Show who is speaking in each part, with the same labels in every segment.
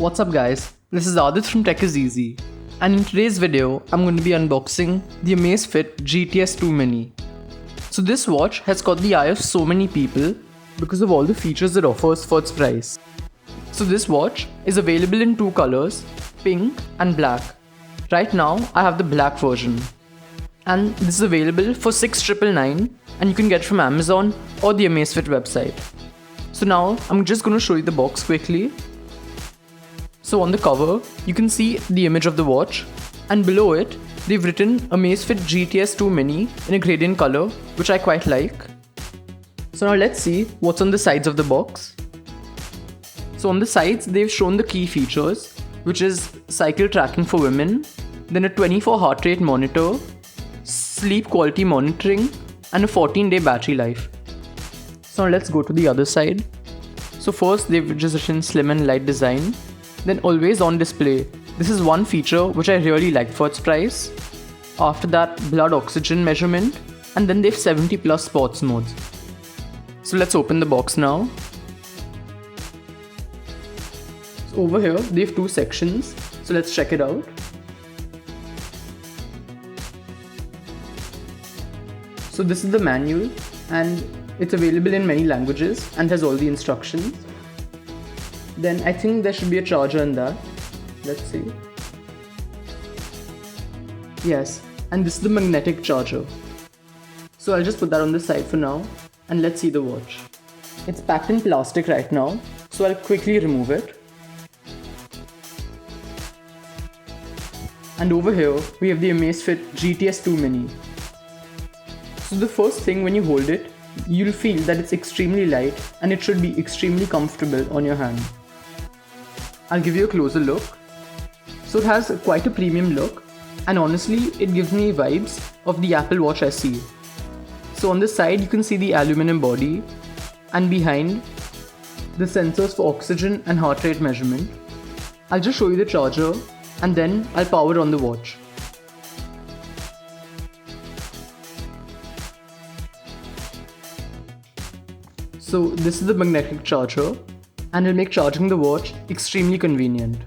Speaker 1: What's up guys, this is Adit from Tech is Easy, and in today's video I'm going to be unboxing the Amazfit GTS 2 Mini. So this watch has caught the eye of so many people because of all the features it offers for its price. So this watch is available in two colors, pink and black. Right now I have the black version, and this is available for 6,999 and you can get it from Amazon or the Amazfit website. So now I'm just going to show you the box quickly. So on the cover, you can see the image of the watch, and below it, they've written Amazfit GTS 2 Mini in a gradient color, which I quite like. So now let's see what's on the sides of the box. So on the sides, they've shown the key features, which is cycle tracking for women, then a 24 heart rate monitor, sleep quality monitoring, and a 14-day battery life. So now let's go to the other side. So first, they've just written slim and light design. Then always on display. This is one feature which I really liked for its price. After that, blood oxygen measurement, and then they've 70 plus sports modes. So let's open the box now. So over here they have two sections, so let's check it out. So this is the manual, and it's available in many languages and has all the instructions. Then I think there should be a charger in that. Let's see. Yes, and this is the magnetic charger. So I'll just put that on the side for now, and let's see the watch. It's packed in plastic right now, so I'll quickly remove it. And over here we have the Amazfit GTS 2 Mini. So the first thing, when you hold it, you'll feel that it's extremely light and it should be extremely comfortable on your hand. I'll give you a closer look. So it has quite a premium look, and honestly it gives me vibes of the Apple Watch SE. So on this side you can see the aluminum body, and behind the sensors for oxygen and heart rate measurement. I'll just show you the charger and then I'll power on the watch. So this is the magnetic charger, and it'll make charging the watch extremely convenient.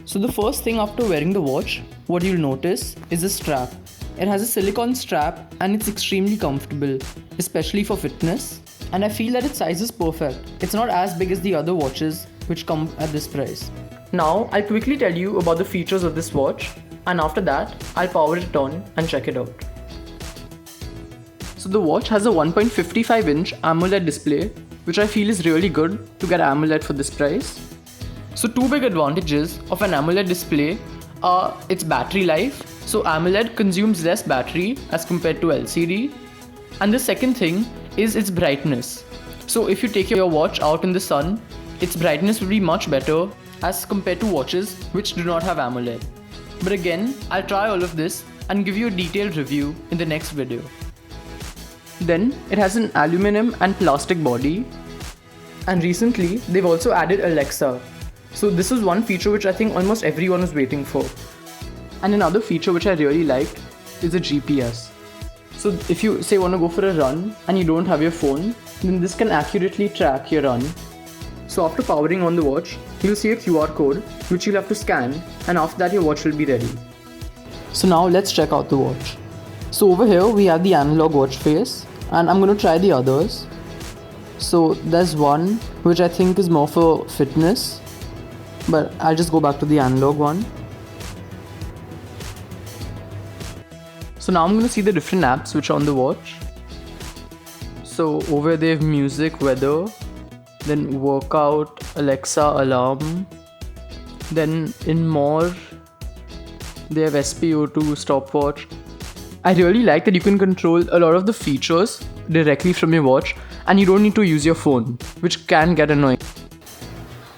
Speaker 1: So the first thing after wearing the watch, what you'll notice is the strap. It has a silicone strap and it's extremely comfortable, especially for fitness. And I feel that its size is perfect. It's not as big as the other watches which come at this price. Now I'll quickly tell you about the features of this watch, and after that I'll power it on and check it out. So the watch has a 1.55-inch AMOLED display, which I feel is really good to get AMOLED for this price. So two big advantages of an AMOLED display are its battery life. So AMOLED consumes less battery as compared to LCD. And the second thing is its brightness. So if you take your watch out in the sun, its brightness will be much better as compared to watches which do not have AMOLED. But again, I'll try all of this and give you a detailed review in the next video. Then it has an aluminum and plastic body, and recently they've also added Alexa. So this is one feature which I think almost everyone was waiting for. And another feature which I really liked is the GPS. So if you say want to go for a run and you don't have your phone, then this can accurately track your run. So after powering on the watch, you'll see a QR code which you'll have to scan, and after that your watch will be ready. So now let's check out the watch. So over here we have the analog watch face, and I'm going to try the others. So there's one which I think is more for fitness, but I'll just go back to the analog one. So now I'm going to see the different apps which are on the watch. So over here they have music, weather, then workout, Alexa, alarm. Then in more they have SpO2, stopwatch. I really like that you can control a lot of the features directly from your watch and you don't need to use your phone, which can get annoying.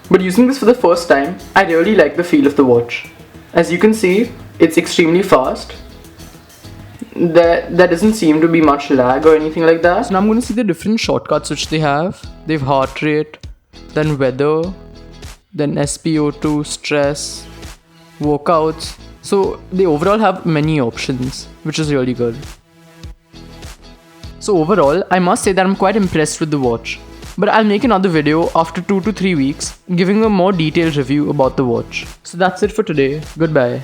Speaker 1: But using this for the first time, I really like the feel of the watch. As you can see, it's extremely fast. There doesn't seem to be much lag or anything like that. So now I'm going to see the different shortcuts which they have. They have heart rate, then weather, then SpO2, stress, workouts. So they overall have many options, which is really good. So overall, I must say that I'm quite impressed with the watch. But I'll make another video after 2 to 3 weeks giving a more detailed review about the watch. So that's it for today. Goodbye.